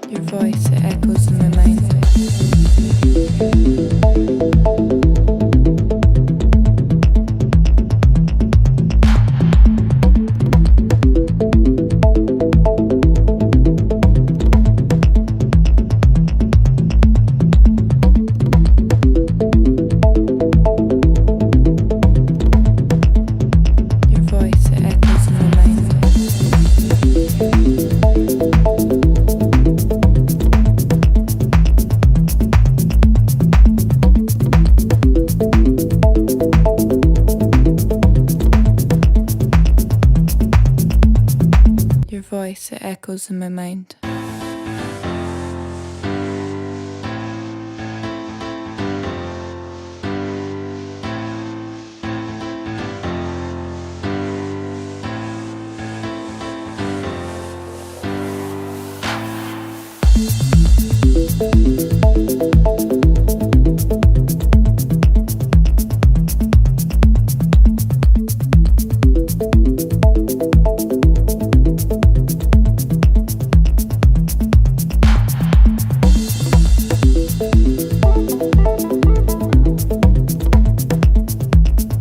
Your voice, it echoes in my mind. Your voice, it echoes in my mind.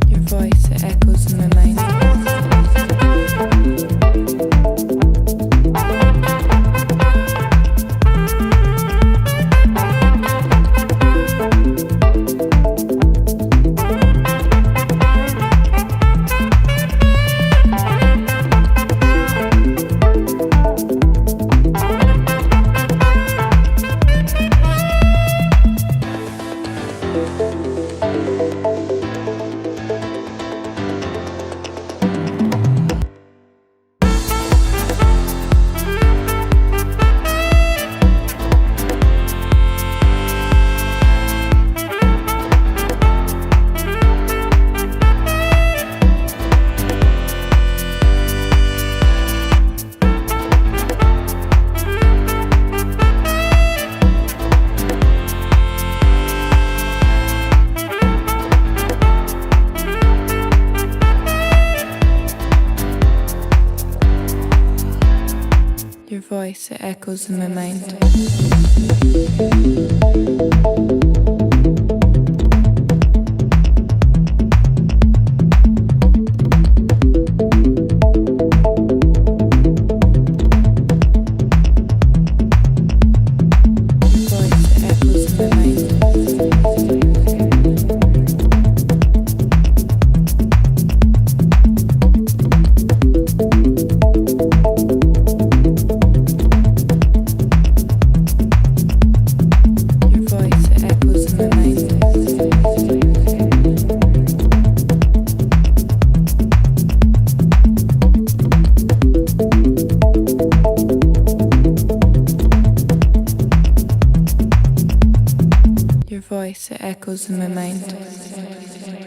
Your voice, it echoes in my mind. Your voice, it echoes in my mind. Your voice, it echoes in my mind. Your voice, it echoes in my mind.